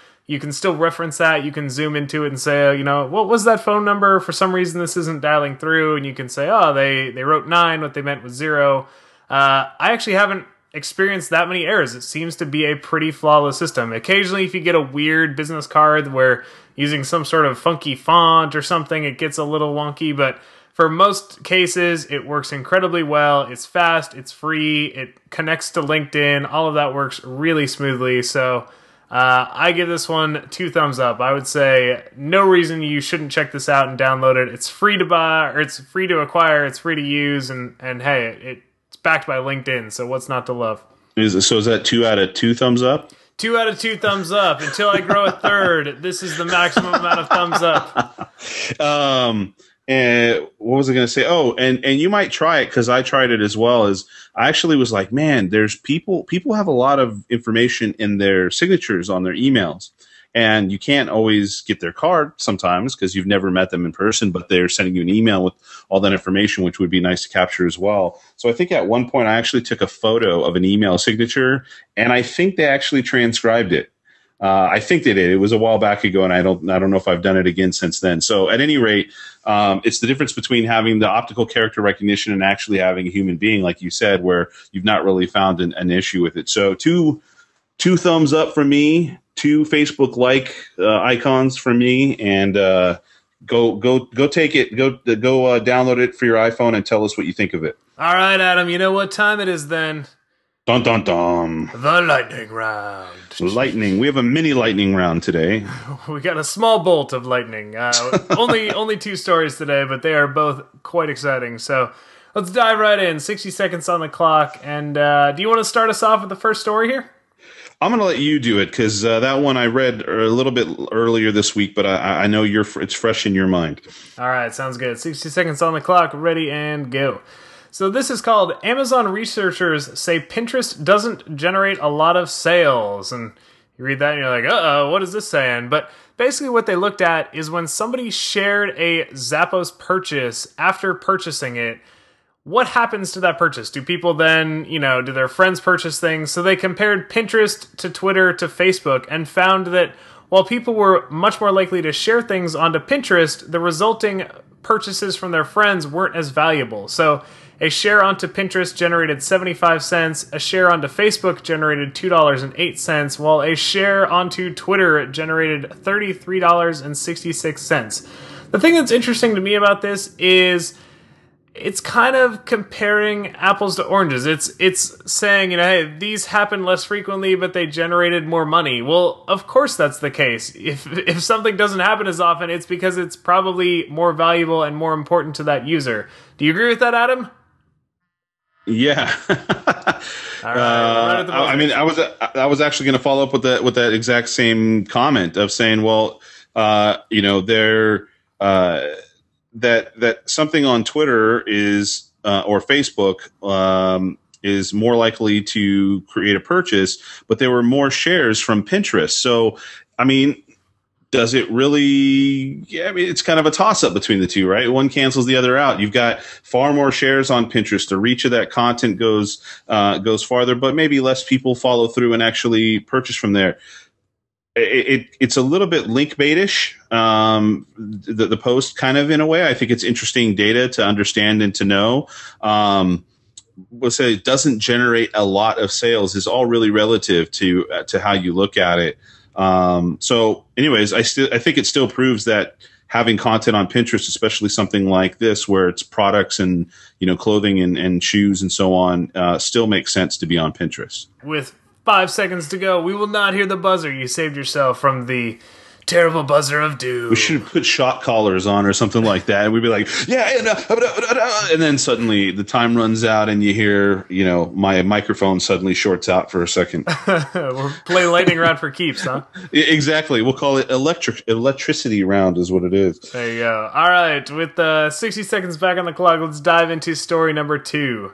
still reference that. You can zoom into it and say, what was that phone number? For some reason, this isn't dialing through. And you can say, oh, they wrote 9. What they meant was 0. I actually haven't experienced that many errors. It seems to be a pretty flawless system. Occasionally, if you get a weird business card where using some sort of funky font or something, it gets a little wonky. But for most cases, it works incredibly well. It's fast. It's free. It connects to LinkedIn. All of that works really smoothly. So I give this one 2 thumbs up. I would say no reason you shouldn't check this out and download it. It's free to buy, or it's free to acquire, it's free to use, and hey, it's backed by LinkedIn, so what's not to love? So is that 2 out of 2 thumbs up? 2 out of 2 thumbs up. Until I grow a third, this is the maximum amount of thumbs up. And what was I going to say? Oh, and you might try it because I tried it as well. As I actually was like, man, there's people have a lot of information in their signatures on their emails, and you can't always get their card sometimes because you've never met them in person, but they're sending you an email with all that information, which would be nice to capture as well. So I think at one point I actually took a photo of an email signature, and I think they actually transcribed it. I think they did. It was a while back ago, and I don't know if I've done it again since then. So at any rate, it's the difference between having the optical character recognition and actually having a human being, like you said, where you've not really found an issue with it. So two thumbs up for me, 2 Facebook like icons for me, and go take it, go download it for your iPhone and tell us what you think of it. All right, Adam. You know what time it is then? Dun dun dun. The lightning round. Lightning. We have a mini lightning round today. We got a small bolt of lightning. Only 2 stories today, but they are both quite exciting. So let's dive right in. 60 seconds on the clock. And do you want to start us off with the first story here? I'm going to let you do it because that one I read a little bit earlier this week, but I know it's fresh in your mind. All right, sounds good. 60 seconds on the clock. Ready and go. So this is called Amazon Researchers Say Pinterest Doesn't Generate a Lot of Sales. And you read that and you're like, uh-oh, what is this saying? But basically what they looked at is when somebody shared a Zappos purchase after purchasing it, what happens to that purchase? Do people then, do their friends purchase things? So they compared Pinterest to Twitter to Facebook and found that while people were much more likely to share things onto Pinterest, the resulting purchases from their friends weren't as valuable. So a share onto Pinterest generated 75 cents, a share onto Facebook generated $2.08, while a share onto Twitter generated $33.66. The thing that's interesting to me about this is it's kind of comparing apples to oranges. It's saying, hey, these happen less frequently, but they generated more money. Well, of course that's the case. If something doesn't happen as often, it's because it's probably more valuable and more important to that user. Do you agree with that, Adam? Yeah. All right. I mean, I was actually going to follow up with that exact same comment of saying, well, they're that something on Twitter is or Facebook is more likely to create a purchase, but there were more shares from Pinterest. So, I mean, does it really? Yeah, I mean, it's kind of a toss-up between the two, right? One cancels the other out. You've got far more shares on Pinterest. The reach of that content goes farther, but maybe less people follow through and actually purchase from there. It's a little bit link baitish, the post kind of in a way. I think it's interesting data to understand and to know. We'll say it doesn't generate a lot of sales is all really relative to how you look at it. So anyways, I think it still proves that having content on Pinterest, especially something like this, where it's products and, clothing and shoes and so on, still makes sense to be on Pinterest. With 5 seconds to go, we will not hear the buzzer. You saved yourself from the terrible buzzer of doom. We should put shot collars on or something like that. And we'd be like, yeah, and then suddenly the time runs out and you hear, my microphone suddenly shorts out for a second. We'll play lightning round for keeps, huh? Exactly. We'll call it electricity round is what it is. There you go. All right. With 60 seconds back on the clock, let's dive into story number 2.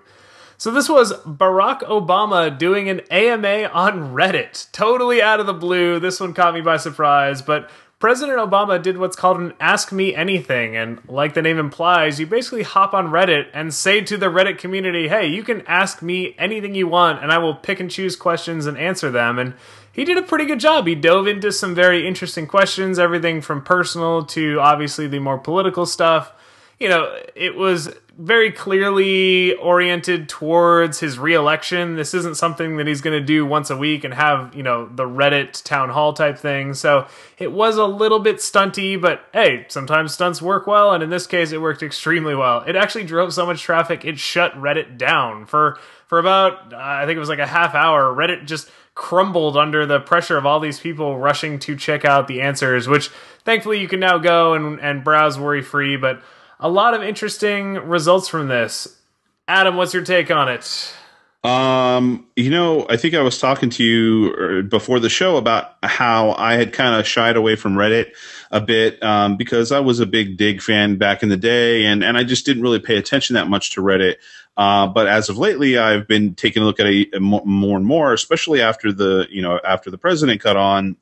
So this was Barack Obama doing an AMA on Reddit. Totally out of the blue. This one caught me by surprise, but President Obama did what's called an Ask Me Anything, and like the name implies, you basically hop on Reddit and say to the Reddit community, hey, you can ask me anything you want, and I will pick and choose questions and answer them, and he did a pretty good job. He dove into some very interesting questions, everything from personal to obviously the more political stuff. It was very clearly oriented towards his re-election. This isn't something that he's going to do once a week and have, the Reddit town hall type thing. So it was a little bit stunty, but hey, sometimes stunts work well, and in this case, it worked extremely well. It actually drove so much traffic, it shut Reddit down for about, I think it was like a half hour. Reddit just crumbled under the pressure of all these people rushing to check out the answers, which thankfully you can now go and browse worry-free, but a lot of interesting results from this. Adam, what's your take on it? I think I was talking to you before the show about how I had kind of shied away from Reddit a bit because I was a big Dig fan back in the day, and I just didn't really pay attention that much to Reddit. But as of lately, I've been taking a look at it more and more, especially after the president cut on.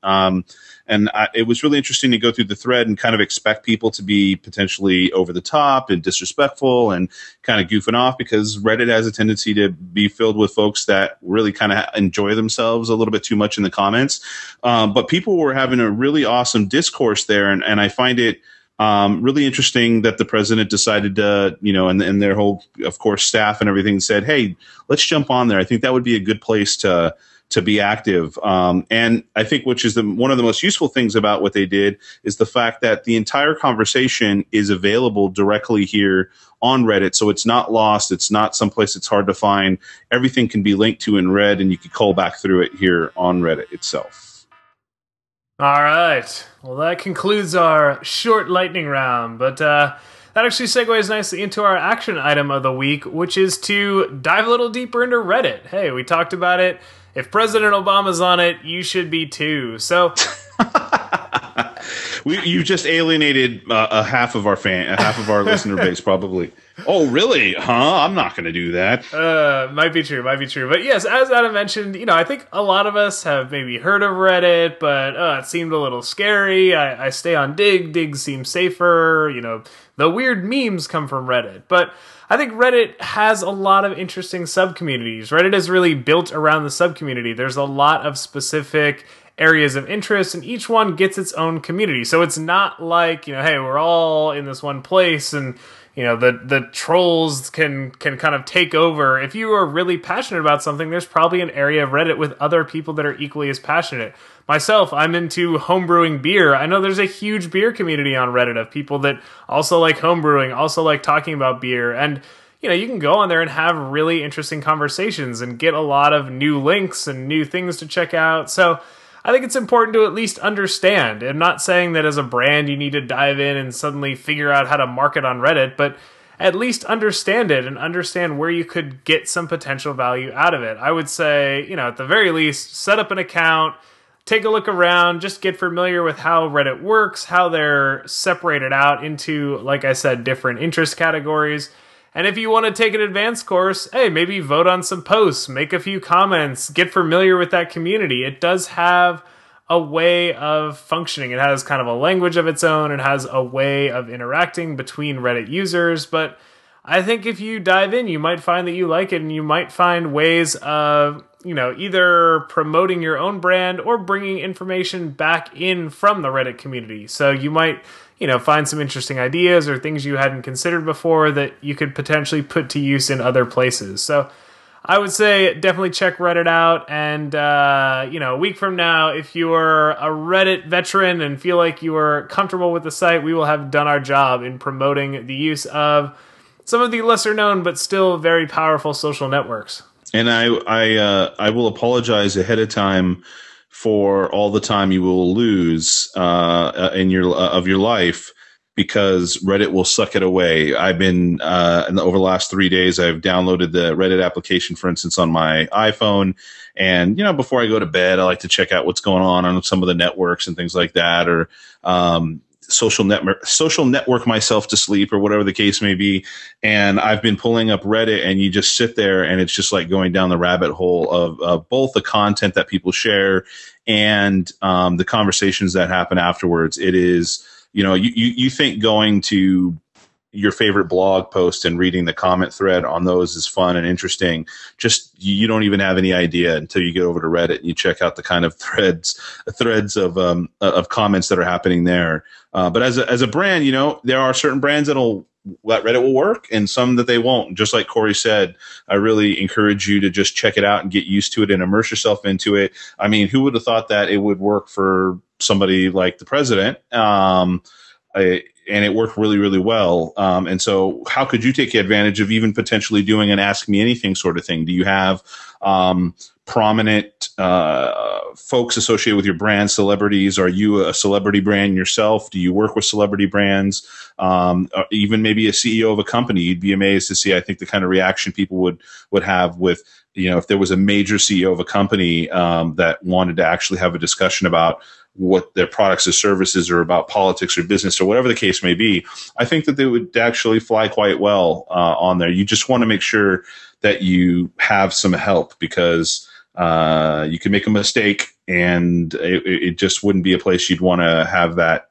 It was really interesting to go through the thread and kind of expect people to be potentially over the top and disrespectful and kind of goofing off, because Reddit has a tendency to be filled with folks that really kind of enjoy themselves a little bit too much in the comments. But people were having a really awesome discourse there, and I find it really interesting that the president decided to, and their whole, of course, staff and everything said, hey, let's jump on there. I think that would be a good place to be active. And I think which is one of the most useful things about what they did is the fact that the entire conversation is available directly here on Reddit. So it's not lost. It's not someplace it's hard to find. Everything can be linked to in Red, and you can call back through it here on Reddit itself. All right. Well, that concludes our short lightning round, but that actually segues nicely into our action item of the week, which is to dive a little deeper into Reddit. Hey, we talked about it. If President Obama's on it, you should be too. So you just alienated a half of our listener base, probably. Oh, really? Huh? I'm not going to do that. Might be true. But yes, as Adam mentioned, I think a lot of us have maybe heard of Reddit, but it seemed a little scary. I stay on Dig. Dig seems safer. The weird memes come from Reddit. But I think Reddit has a lot of interesting sub-communities. Reddit is really built around the sub-community. There's a lot of specific areas of interest, and each one gets its own community. So it's not like, hey, we're all in this one place, and the trolls can kind of take over. If you are really passionate about something, there's probably an area of Reddit with other people that are equally as passionate. Myself, I'm into homebrewing beer. I know there's a huge beer community on Reddit of people that also like homebrewing, also like talking about beer. And, you can go on there and have really interesting conversations and get a lot of new links and new things to check out. So I think it's important to at least understand. I'm not saying that as a brand you need to dive in and suddenly figure out how to market on Reddit, but at least understand it and understand where you could get some potential value out of it. I would say, at the very least, set up an account, take a look around, just get familiar with how Reddit works, how they're separated out into, like I said, different interest categories. And if you want to take an advanced course, hey, maybe vote on some posts, make a few comments, get familiar with that community. It does have a way of functioning. It has kind of a language of its own. It has a way of interacting between Reddit users. But I think if you dive in, you might find that you like it, and you might find ways of, either promoting your own brand or bringing information back in from the Reddit community. So you might find some interesting ideas or things you hadn't considered before that you could potentially put to use in other places. So I would say definitely check Reddit out. And, a week from now, if you're a Reddit veteran and feel like you are comfortable with the site, we will have done our job in promoting the use of some of the lesser known but still very powerful social networks. And I will apologize ahead of time for all the time you will lose in your life, because Reddit will suck it away. I've been over the last 3 days, I've downloaded the Reddit application, for instance, on my iPhone. And before I go to bed, I like to check out what's going on some of the networks and things like that, or social network myself to sleep, or whatever the case may be. And I've been pulling up Reddit, and you just sit there, and it's just like going down the rabbit hole of both the content that people share and the conversations that happen afterwards. It is, you think going to your favorite blog post and reading the comment thread on those is fun and interesting. Just, you don't even have any idea until you get over to Reddit and you check out the kind of threads of comments that are happening there. But as a brand, there are certain brands that Reddit will work, and some that they won't. Just like Corey said, I really encourage you to just check it out and get used to it and immerse yourself into it. I mean, who would have thought that it would work for somebody like the president? And it worked really, really well. And so how could you take advantage of even potentially doing an Ask Me Anything sort of thing? Do you have prominent folks associated with your brand, celebrities? Are you a celebrity brand yourself? Do you work with celebrity brands? Or even maybe a CEO of a company? You'd be amazed to see, I think, the kind of reaction people would have with, if there was a major CEO of a company that wanted to actually have a discussion about what their products or services or about politics or business or whatever the case may be. I think that they would actually fly quite well on there. You just want to make sure that you have some help, because you can make a mistake and it just wouldn't be a place you'd want to have that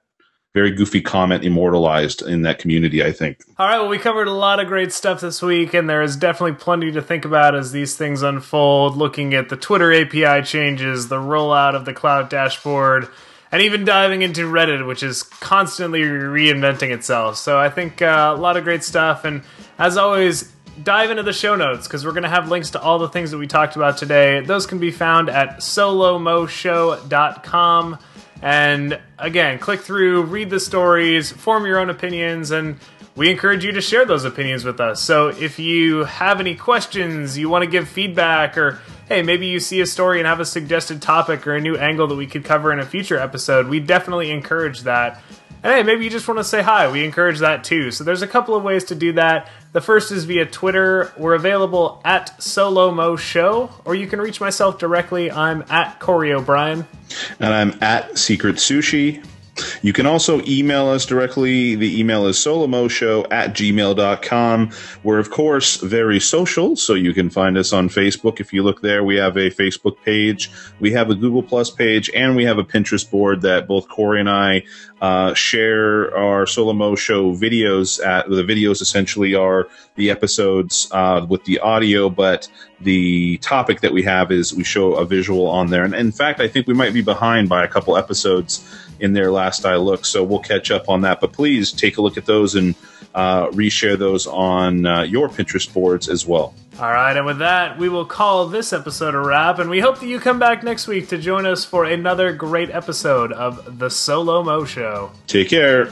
very goofy comment immortalized in that community, I think. All right, well, we covered a lot of great stuff this week, and there is definitely plenty to think about as these things unfold, looking at the Twitter API changes, the rollout of the Klout Dashboard, and even diving into Reddit, which is constantly reinventing itself. So I think a lot of great stuff, and as always, dive into the show notes, because we're going to have links to all the things that we talked about today. Those can be found at SoLoMoShow.com. And again, click through, read the stories, form your own opinions, and we encourage you to share those opinions with us. So if you have any questions, you want to give feedback, or hey, maybe you see a story and have a suggested topic or a new angle that we could cover in a future episode, we definitely encourage that. And hey, maybe you just want to say hi. We encourage that too. So there's a couple of ways to do that. The first is via Twitter. We're available at SoLoMo Show, or you can reach myself directly. I'm at Corey O'Brien. And I'm at Secret Sushi. You can also email us directly. The email is solomoshow@gmail.com. We're, of course, very social, so you can find us on Facebook. If you look there, we have a Facebook page, we have a Google Plus page, and we have a Pinterest board that both Corey and I share our SoLoMo Show videos at. The videos essentially are the episodes with the audio, but the topic that we have is we show a visual on there. And in fact, I think we might be behind by a couple episodes in there last I looked, so we'll catch up on that. But please take a look at those and reshare those on your Pinterest boards as well. All right, and with that, we will call this episode a wrap, and we hope that you come back next week to join us for another great episode of the SoLoMo Show. Take care.